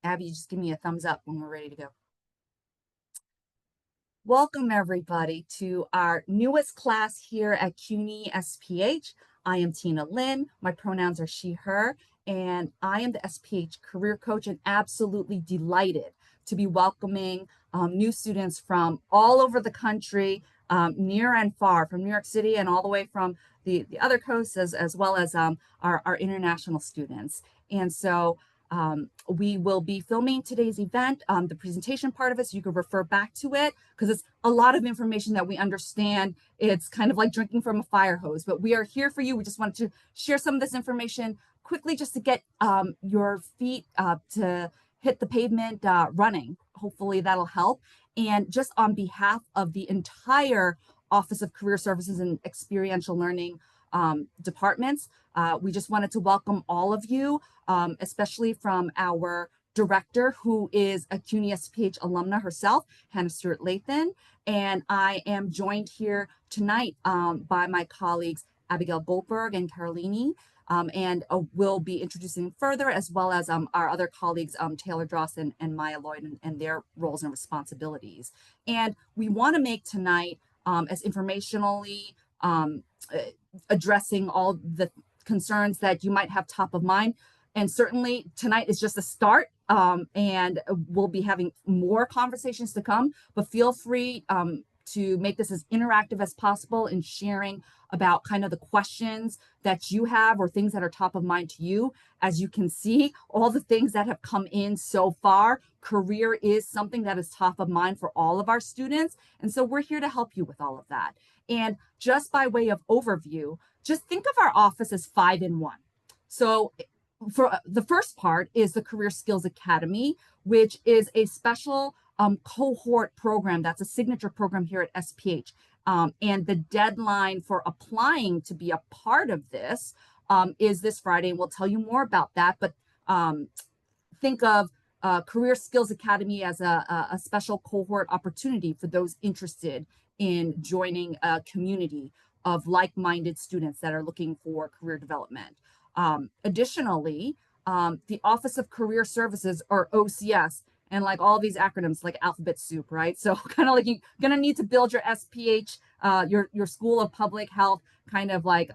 Abby, just give me a thumbs up when we're ready to go. Welcome, everybody, to our newest class here at CUNY SPH. I am Tina Lynn. My pronouns are she, her, and I am the SPH career coach and absolutely delighted to be welcoming new students from all over the country, near and far, from New York City and all the way from the other coasts, as well as our international students. And so we will be filming today's event, the presentation part of it, so you can refer back to it because it's a lot of information that we understand. It's kind of like drinking from a fire hose, but we are here for you. We just wanted to share some of this information quickly just to get your feet to hit the pavement running. Hopefully that'll help. And just on behalf of the entire Office of Career Services and Experiential Learning departments, we just wanted to welcome all of you, especially from our director, who is a CUNY SPH alumna herself, Hannah Stewart Lathan. And I am joined here tonight by my colleagues, Abigail Goldberg and Carolini, and we'll be introducing further, as well as our other colleagues, Taylor Dross and Maya Lloyd, and their roles and responsibilities. And we want to make tonight as informationally addressing all the concerns that you might have top of mind. And certainly tonight is just a start, and we'll be having more conversations to come, but feel free to make this as interactive as possible in sharing about kind of the questions that you have or things that are top of mind to you. As you can see, all the things that have come in so far, career is something that is top of mind for all of our students. And so we're here to help you with all of that. And just by way of overview, just think of our office as 5-in-1. So for the first part is the Career Skills Academy, which is a special cohort program. That's a signature program here at SPH. And the deadline for applying to be a part of this is this Friday. And we'll tell you more about that. But think of Career Skills Academy as a special cohort opportunity for those interested in joining a community of like-minded students that are looking for career development. Additionally, the Office of Career Services, or OCS, and like all these acronyms, like alphabet soup, right? So kind of like you're gonna need to build your SPH, your School of Public Health, kind of like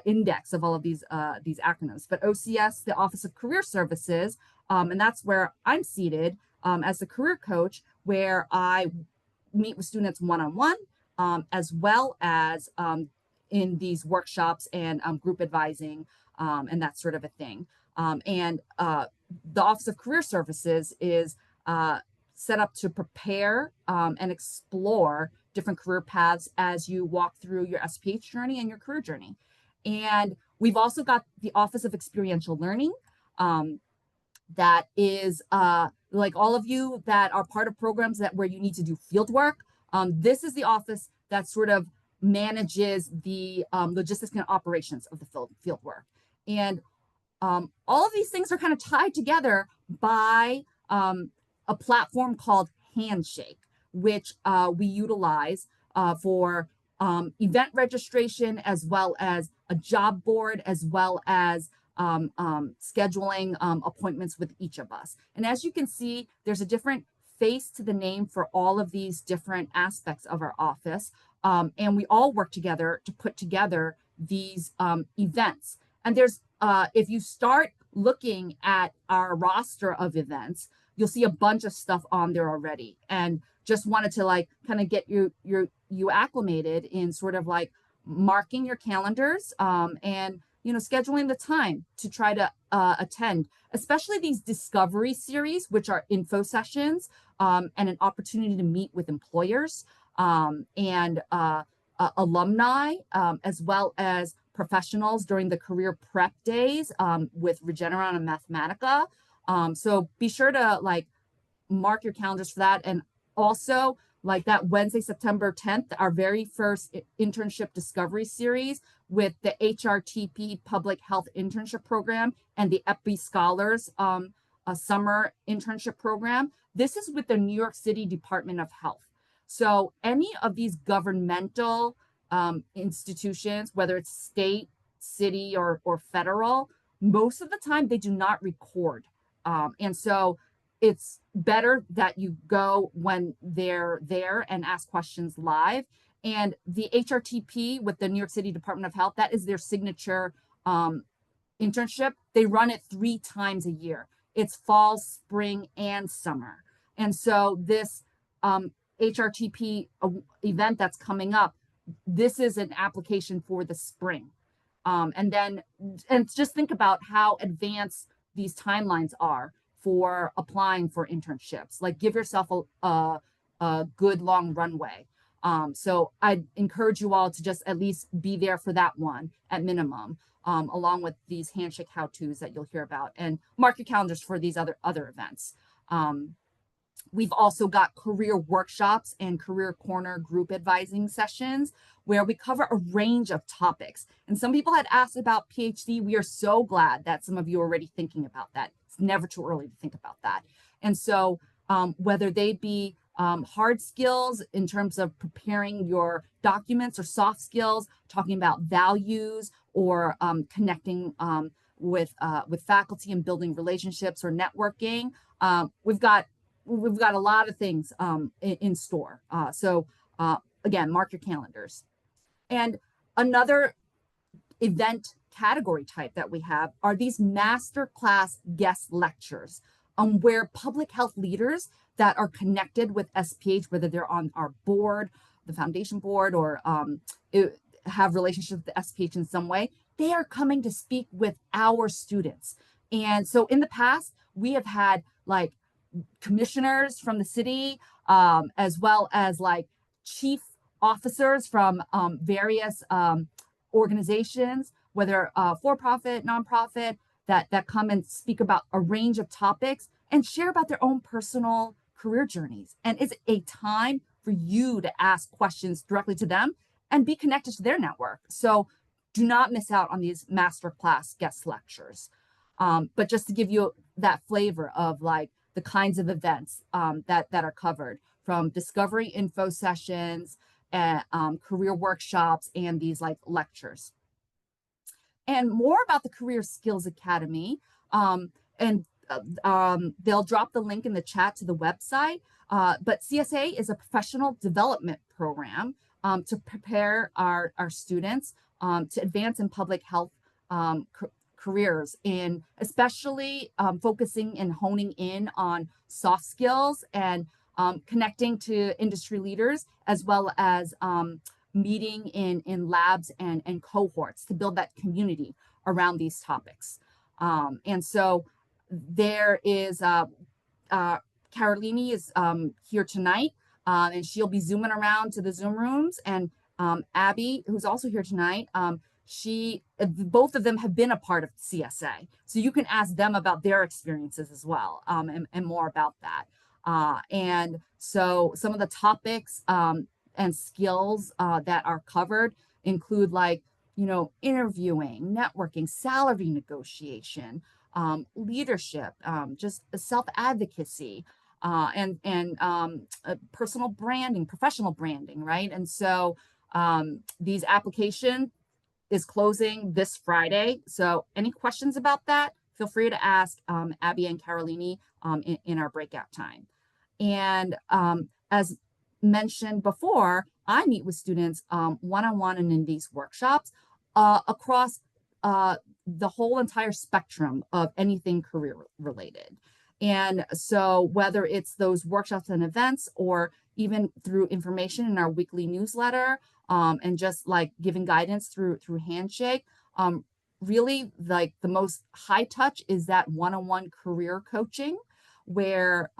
index of all of these acronyms. But OCS, the Office of Career Services, and that's where I'm seated as the career coach, where I meet with students one-on-one, as well as in these workshops and group advising and that sort of a thing. And the Office of Career Services is set up to prepare and explore different career paths as you walk through your SPH journey and your career journey. And we've also got the Office of Experiential Learning, that is like all of you that are part of programs that where you need to do field work. This is the office that sort of manages the logistics and operations of the field work. And all of these things are kind of tied together by a platform called Handshake, which we utilize for event registration, as well as a job board, as well as scheduling appointments with each of us. And as you can see, there's a different face to the name for all of these different aspects of our office. And we all work together to put together these events. And there's, if you start looking at our roster of events, you'll see a bunch of stuff on there already. And just wanted to like kind of get you acclimated in sort of like marking your calendars and scheduling the time to try to attend, especially these discovery series, which are info sessions and an opportunity to meet with employers and alumni, as well as professionals during the career prep days with Regeneron and Mathematica. So be sure to like mark your calendars for that. And also like that Wednesday, September 10th, our very first internship discovery series with the HRTP Public Health Internship Program and the EPI Scholars Summer Internship Program. This is with the New York City Department of Health. So any of these governmental institutions, whether it's state, city, or federal, most of the time they do not record And so it's better that you go when they're there and ask questions live. And the HRTP with the New York City Department of Health, that is their signature internship. They run it 3 times a year. It's fall, spring, and summer. And so this HRTP event that's coming up, this is an application for the spring. And just think about how advanced these timelines are for applying for internships. Like, give yourself a good long runway. So I'd encourage you all to just at least be there for that one at minimum, along with these handshake how-tos that you'll hear about, and mark your calendars for these other events. We've also got career workshops and career corner group advising sessions where we cover a range of topics. And some people had asked about PhD. We are so glad that some of you are already thinking about that. It's never too early to think about that. And so whether they be hard skills in terms of preparing your documents, or soft skills, talking about values, or connecting with faculty and building relationships or networking, we've got a lot of things in store. So again, mark your calendars. And another event category type that we have are these masterclass guest lectures, where public health leaders that are connected with SPH, whether they're on our board, the foundation board, or have relationships with the SPH in some way, they are coming to speak with our students. And so in the past, we have had like commissioners from the city, as well as like chief officers from various organizations, whether for-profit, nonprofit, that come and speak about a range of topics and share about their own personal career journeys. And it's a time for you to ask questions directly to them and be connected to their network. So do not miss out on these masterclass guest lectures. But just to give you that flavor of like the kinds of events that are covered, from discovery info sessions, career workshops, and these like lectures. And more about the Career Skills Academy, they'll drop the link in the chat to the website, but CSA is a professional development program to prepare our students to advance in public health careers, in especially focusing and honing in on soft skills and connecting to industry leaders, as well as meeting in labs and cohorts to build that community around these topics. And so there is Carolini is here tonight, and she'll be zooming around to the Zoom rooms, and Abby, who's also here tonight, both of them have been a part of CSA. So you can ask them about their experiences as well, and more about that. And so some of the topics and skills that are covered include, like, interviewing, networking, salary negotiation, leadership, just self-advocacy, and personal branding, professional branding, right? And so these application is closing this Friday. So any questions about that, feel free to ask Abby and Carolini in our breakout time. And as mentioned before, I meet with students one-on-one and in these workshops across the whole entire spectrum of anything career related. And so whether it's those workshops and events, or even through information in our weekly newsletter, and just like giving guidance through Handshake, really, like, the most high touch is that one-on-one career coaching, where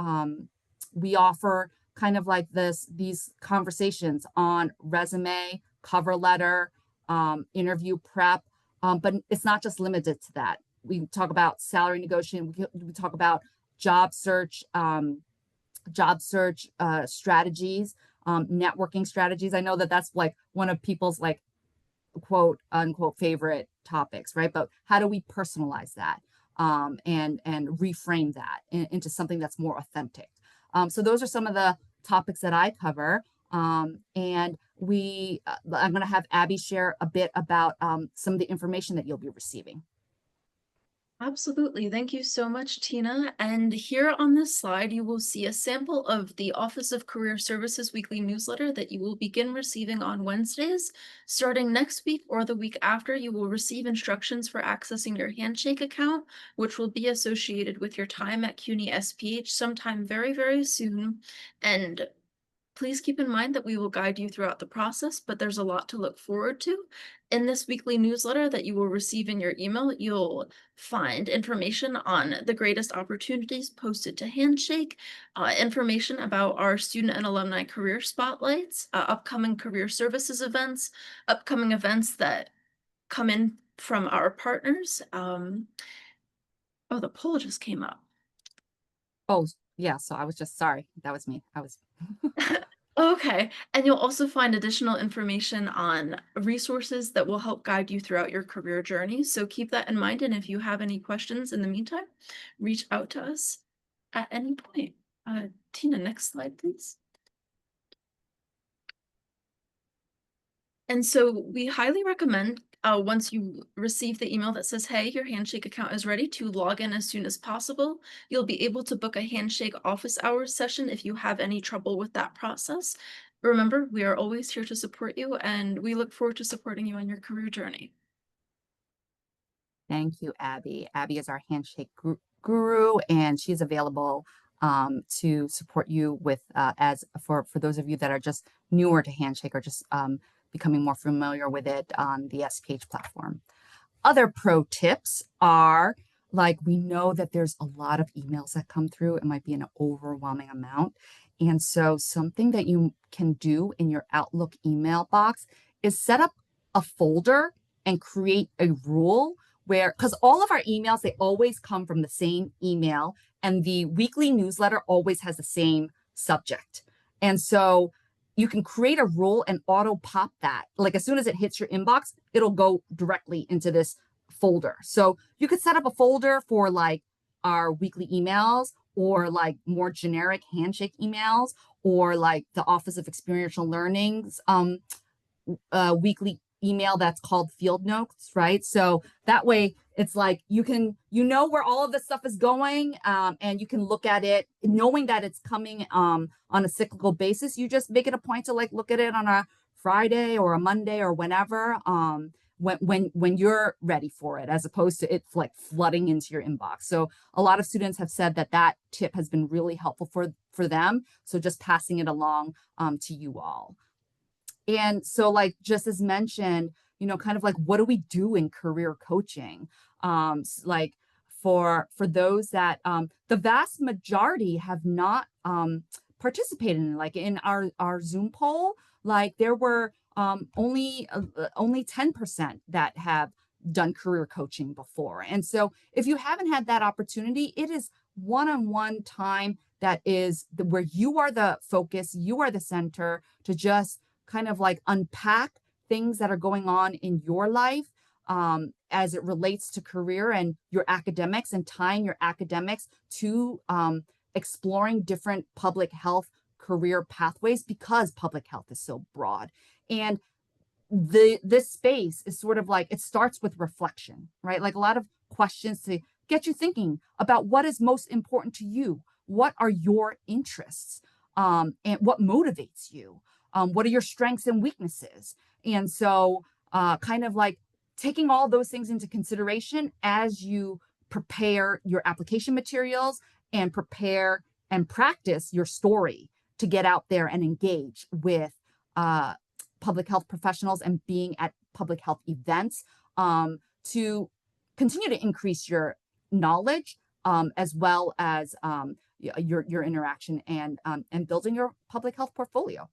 we offer kind of like these conversations on resume, cover letter, interview prep, but it's not just limited to that. We talk about salary negotiation. We talk about job search strategies, networking strategies. I know that that's like one of people's like quote unquote favorite topics, right? But how do we personalize that and reframe that into something that's more authentic? So those are some of the topics that I cover. And I'm going to have Abby share a bit about some of the information that you'll be receiving. Absolutely. Thank you so much, Tina. And here on this slide, you will see a sample of the Office of Career Services weekly newsletter that you will begin receiving on Wednesdays. Starting next week or the week after, you will receive instructions for accessing your Handshake account, which will be associated with your time at CUNY SPH sometime very, very soon. And please keep in mind that we will guide you throughout the process, but there's a lot to look forward to. In this weekly newsletter that you will receive in your email, you'll find information on the greatest opportunities posted to Handshake, information about our student and alumni career spotlights, upcoming career services events, upcoming events that come in from our partners. Oh, the poll just came up. Oh, yeah. So I was just sorry. That was me. I was. Okay, and you'll also find additional information on resources that will help guide you throughout your career journey. So keep that in mind. And if you have any questions in the meantime, reach out to us at any point. Tina, next slide, please. And so we highly recommend once you receive the email that says, hey, your Handshake account is ready, to log in as soon as possible. You'll be able to book a Handshake office hours session if you have any trouble with that process. Remember, we are always here to support you, and we look forward to supporting you on your career journey. Thank you, Abby. Abby is our handshake guru, and she's available to support you with as for those of you that are just newer to Handshake or just becoming more familiar with it on the SPH platform. Other pro tips are like we know that there's a lot of emails that come through. It might be an overwhelming amount. And so something that you can do in your Outlook email box is set up a folder and create a rule where, because all of our emails, they always come from the same email, and the weekly newsletter always has the same subject. And so you can create a rule and auto pop that. Like as soon as it hits your inbox, it'll go directly into this folder. So you could set up a folder for like our weekly emails or like more generic handshake emails or like the Office of Experiential Learning's weekly email that's called field notes, right? So that way it's like you know where all of this stuff is going, and you can look at it knowing that it's coming on a cyclical basis. You just make it a point to like look at it on a Friday or a Monday or whenever, when you're ready for it, as opposed to it like flooding into your inbox. So a lot of students have said that that tip has been really helpful for them. So just passing it along to you all. And so, like, just as mentioned, kind of like what do we do in career coaching? Like for those that the vast majority have not participated in, like in our Zoom poll, like there were only 10% that have done career coaching before. And so if you haven't had that opportunity, it is one-on-one time that is where you are the focus, you are the center to just kind of like unpack things that are going on in your life as it relates to career and your academics, and tying your academics to exploring different public health career pathways, because public health is so broad. And this space is sort of like, it starts with reflection, right? Like a lot of questions to get you thinking about what is most important to you, what are your interests, and what motivates you, what are your strengths and weaknesses. And so kind of like taking all those things into consideration as you prepare your application materials and prepare and practice your story to get out there and engage with public health professionals and being at public health events, to continue to increase your knowledge, as well as your interaction and building your public health portfolio.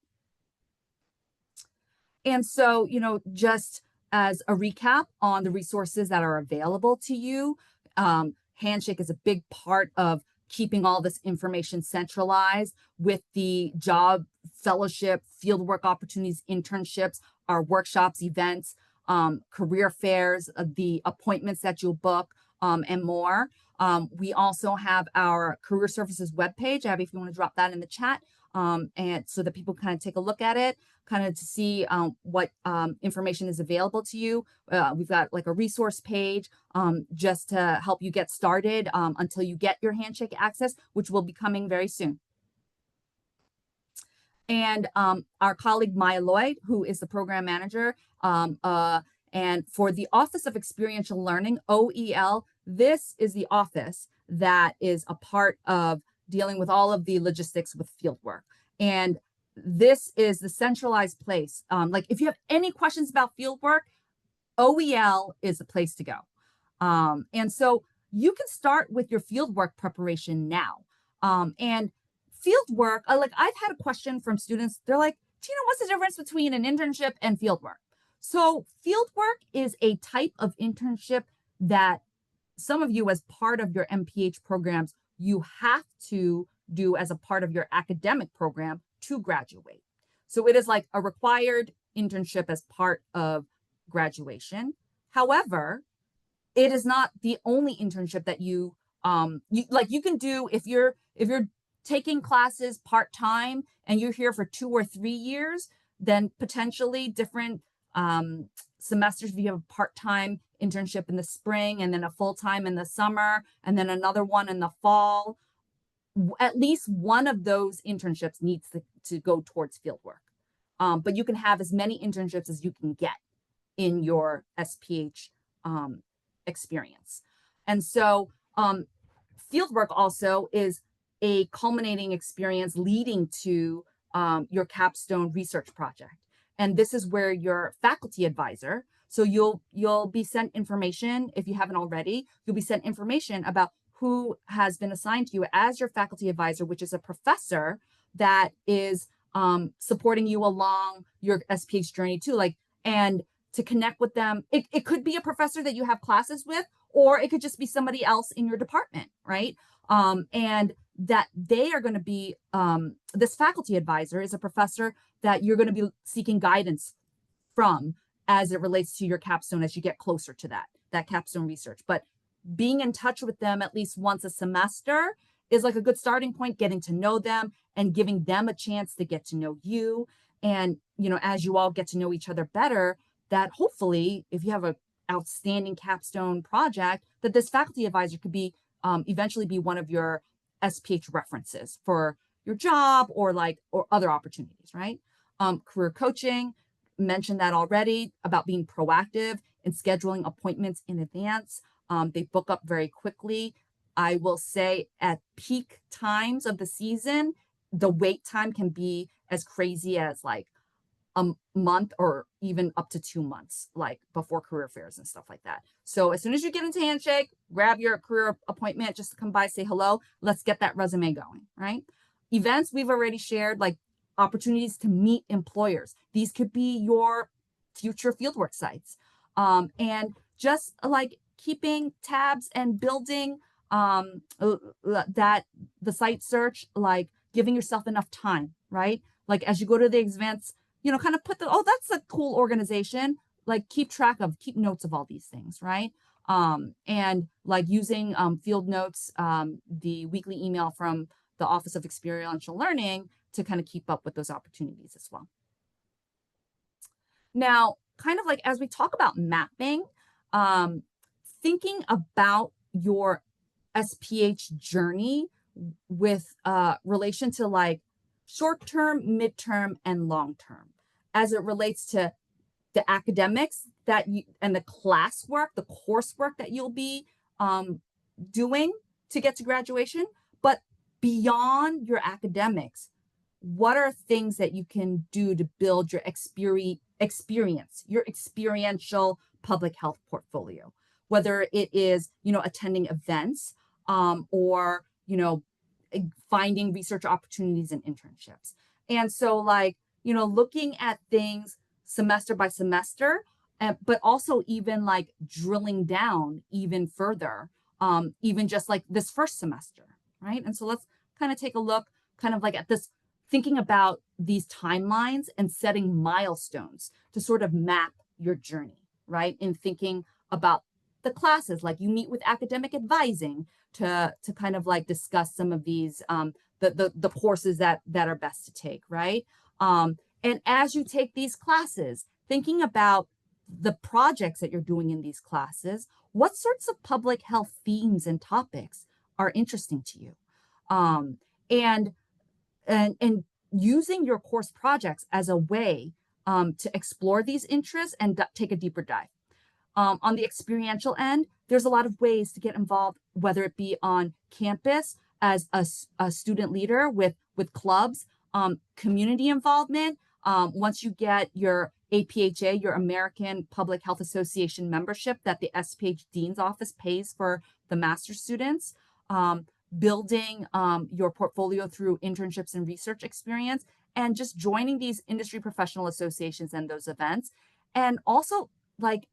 And so, just as a recap on the resources that are available to you, Handshake is a big part of keeping all this information centralized with the job fellowship, fieldwork opportunities, internships, our workshops, events, career fairs, the appointments that you'll book, and more. We also have our career services webpage. Abby, if you want to drop that in the chat, and so that people kind of take a look at it. kind of to see what information is available to you. We've got like a resource page just to help you get started until you get your handshake access, which will be coming very soon. And our colleague Maya Lloyd, who is the program manager, and for the Office of Experiential Learning, OEL, this is the office that is a part of dealing with all of the logistics with fieldwork. And this is the centralized place. Like if you have any questions about fieldwork, OEL is the place to go. And so you can start with your fieldwork preparation now. And fieldwork, like I've had a question from students. They're like, Tina, what's the difference between an internship and fieldwork? So fieldwork is a type of internship that some of you, as part of your MPH programs, you have to do as a part of your academic program to graduate. So it is like a required internship as part of graduation. However, it is not the only internship that you can do if you're taking classes part-time and you're here for 2 or 3 years, then potentially different semesters, if you have a part-time internship in the spring and then a full-time in the summer and then another one in the fall, at least one of those internships needs to go towards fieldwork. But you can have as many internships as you can get in your SPH experience. And so fieldwork also is a culminating experience leading to your capstone research project. And this is where your faculty advisor, so you'll be sent information, if you haven't already, you'll be sent information about who has been assigned to you as your faculty advisor, which is a professor that is supporting you along your SPH journey too. And to connect with them, it could be a professor that you have classes with, or it could just be somebody else in your department, right? And that they are going to be, this faculty advisor is a professor that you're going to be seeking guidance from as it relates to your capstone as you get closer to that capstone research. But being in touch with them at least once a semester is like a good starting point, getting to know them and giving them a chance to get to know you. And, as you all get to know each other better, that hopefully, if you have an outstanding capstone project, that this faculty advisor could be eventually be one of your SPH references for your job or other opportunities, right? Career coaching, mentioned that already about being proactive and scheduling appointments in advance. They book up very quickly. I will say at peak times of the season, the wait time can be as crazy as like a month or even up to 2 months, like before career fairs and stuff like that. So as soon as you get into Handshake, grab your career appointment just to come by, say hello. Let's get that resume going, right? Events we've already shared, like opportunities to meet employers. These could be your future fieldwork sites. And just like keeping tabs and building that the site search, like giving yourself enough time, right? Like as you go to the events, kind of put that's a cool organization, like keep notes of all these things, right? And like using field notes, the weekly email from the Office of Experiential Learning to kind of keep up with those opportunities as well. Now, kind of like as we talk about mapping, thinking about your SPH journey with relation to like short-term, midterm, and long-term, as it relates to the academics and the classwork, the coursework that you'll be doing to get to graduation. But beyond your academics, what are things that you can do to build your experience, your experiential public health portfolio? Whether it is, attending events or, finding research opportunities and internships. And so looking at things semester by semester, but also even like drilling down even further, even just like this first semester, right? And so let's kind of take a look kind of like at this, thinking about these timelines and setting milestones to sort of map your journey, right? In thinking about the classes, like you meet with academic advising to kind of like discuss some of these, the courses that are best to take, right? And as you take these classes, thinking about the projects that you're doing in these classes, what sorts of public health themes and topics are interesting to you? Um, and and using your course projects as a way to explore these interests and take a deeper dive. On the experiential end, there's a lot of ways to get involved, whether it be on campus as a student leader with clubs, community involvement. Once you get your APHA, your American Public Health Association membership that the SPH Dean's Office pays for the master's students, building your portfolio through internships and research experience, and just joining these industry professional associations and those events. And also, like,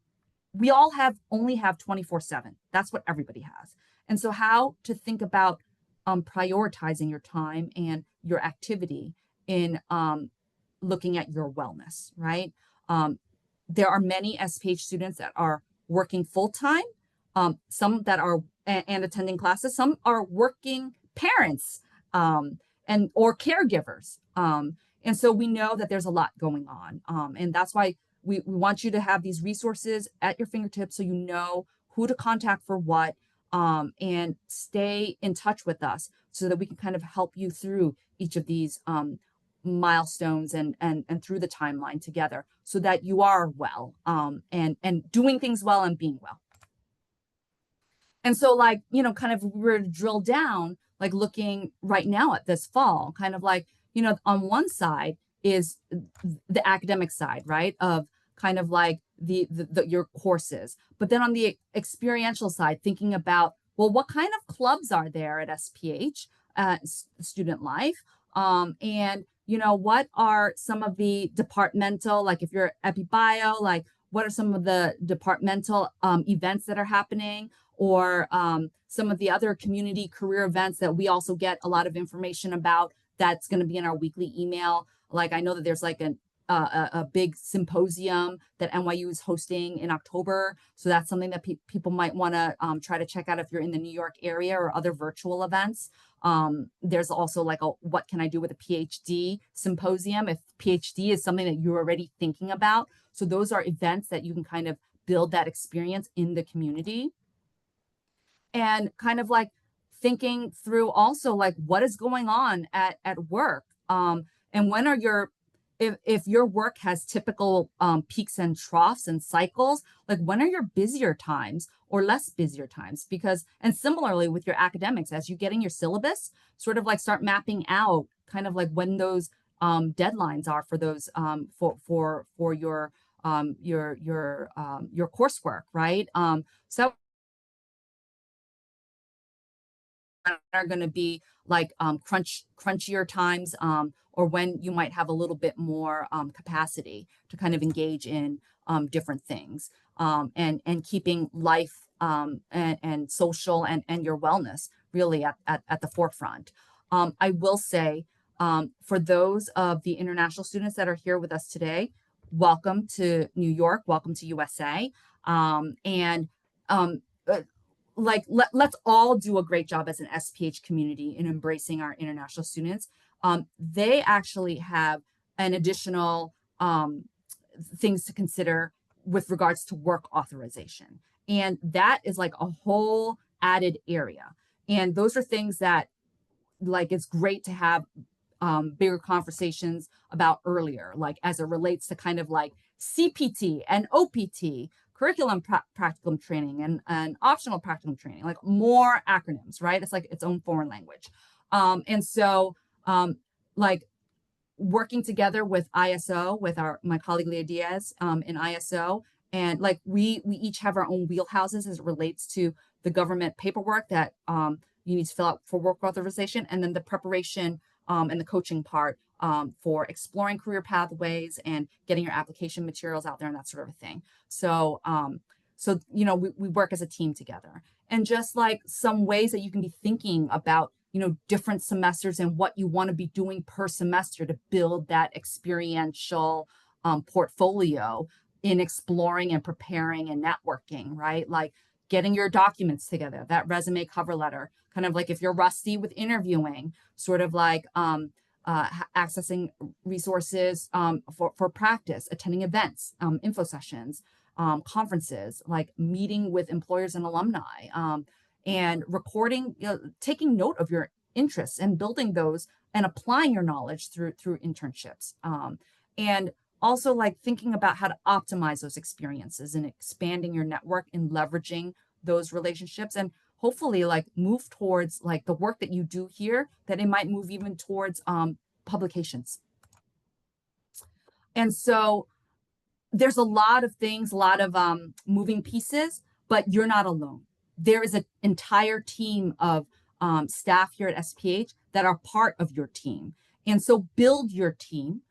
we all only have 24/7. That's what everybody has. And so how to think about prioritizing your time and your activity in looking at your wellness, right? Um, there are many SPH students that are working full-time, some that are and attending classes, some are working parents and or caregivers. And so we know that there's a lot going on. And that's why we want you to have these resources at your fingertips so you know who to contact for what, and stay in touch with us so that we can kind of help you through each of these milestones and through the timeline together so that you are well, and doing things well and being well. And so, like, kind of we're to drill down, like looking right now at this fall, kind of like, on one side is the academic side, right? Of kind of like your courses. But then on the experiential side, thinking about, well, what kind of clubs are there at SPH, student life? And, what are some of the departmental, like if you're EpiBio, like what are some of the departmental events that are happening? Or some of the other community career events that we also get a lot of information about that's going to be in our weekly email. Like I know that there's like a big symposium that NYU is hosting in October. So that's something that people might want to try to check out if you're in the New York area, or other virtual events. There's also like what can I do with a PhD symposium if PhD is something that you're already thinking about. So those are events that you can kind of build that experience in the community. And kind of like thinking through also like what is going on at work, and when are if your work has typical peaks and troughs and cycles, like when are your busier times or less busier times? Because, and similarly with your academics, as you get in your syllabus, sort of like start mapping out kind of like when those deadlines are for those for your coursework, right? So are going to be like crunchier times, or when you might have a little bit more capacity to kind of engage in different things, and keeping life and social and your wellness really at the forefront. I will say, for those of the international students that are here with us today, welcome to New York, welcome to USA. And like let's all do a great job as an SPH community in embracing our international students. They actually have an additional things to consider with regards to work authorization. And that is like a whole added area. And those are things that like it's great to have bigger conversations about earlier, like as it relates to kind of like CPT and OPT, curriculum practicum training, and optional practicum training, like more acronyms, right? It's like its own foreign language. And so like working together with ISO, with my colleague Leah Diaz in ISO, and like we each have our own wheelhouses as it relates to the government paperwork that you need to fill out for work authorization, and then the preparation and the coaching part for exploring career pathways and getting your application materials out there and that sort of a thing. So, we work as a team together, and just like some ways that you can be thinking about, different semesters and what you want to be doing per semester to build that experiential portfolio in exploring and preparing and networking, right? Like getting your documents together, that resume cover letter, kind of like if you're rusty with interviewing, sort of like accessing resources for practice, attending events, info sessions, conferences, like meeting with employers and alumni, and recording, taking note of your interests and building those and applying your knowledge through internships. And also like thinking about how to optimize those experiences and expanding your network and leveraging those relationships, and hopefully like move towards like the work that you do here, that it might move even towards publications. And so there's a lot of things, a lot of moving pieces, but you're not alone. There is an entire team of staff here at SPH that are part of your team. And so build your team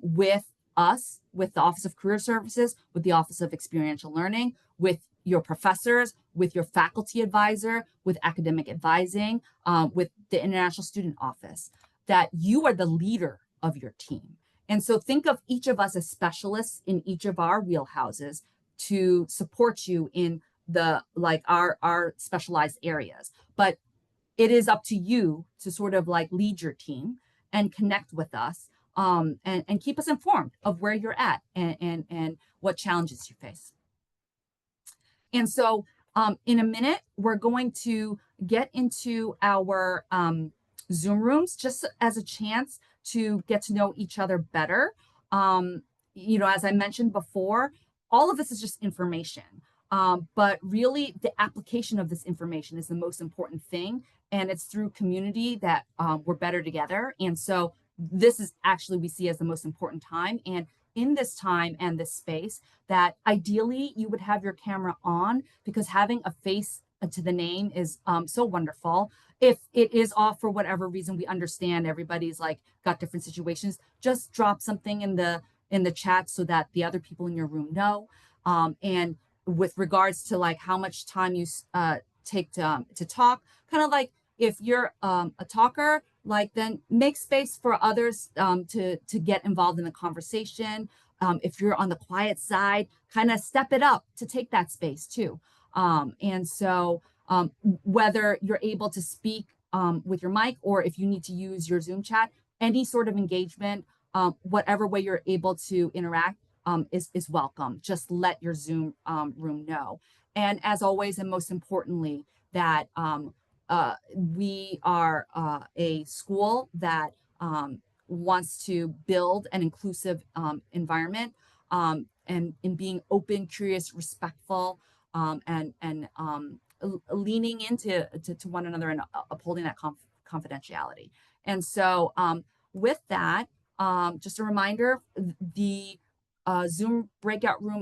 with us, with the Office of Career Services, with the Office of Experiential Learning, with your professors, with your faculty advisor, with academic advising, with the International Student Office, that you are the leader of your team. And so think of each of us as specialists in each of our wheelhouses to support you in the like our specialized areas. But it is up to you to sort of like lead your team and connect with us, and keep us informed of where you're at and what challenges you face. And so in a minute, we're going to get into our Zoom rooms just as a chance to get to know each other better. As I mentioned before, all of this is just information. But really, the application of this information is the most important thing. And it's through community that we're better together. And so this is actually we see as the most important time. And in this time and this space, that ideally you would have your camera on, because having a face to the name is so wonderful. If it is off for whatever reason, we understand everybody's like got different situations. Just drop something in the chat so that the other people in your room know. And with regards to like how much time you take to talk, kind of like if you're a talker, like then make space for others to get involved in the conversation. If you're on the quiet side, kind of step it up to take that space too. And so whether you're able to speak with your mic, or if you need to use your Zoom chat, any sort of engagement, whatever way you're able to interact is welcome. Just let your Zoom room know. And as always, and most importantly, that we are a school that wants to build an inclusive environment, and in being open, curious, respectful, and leaning into to one another and upholding that confidentiality. And so with that, just a reminder, the Zoom breakout room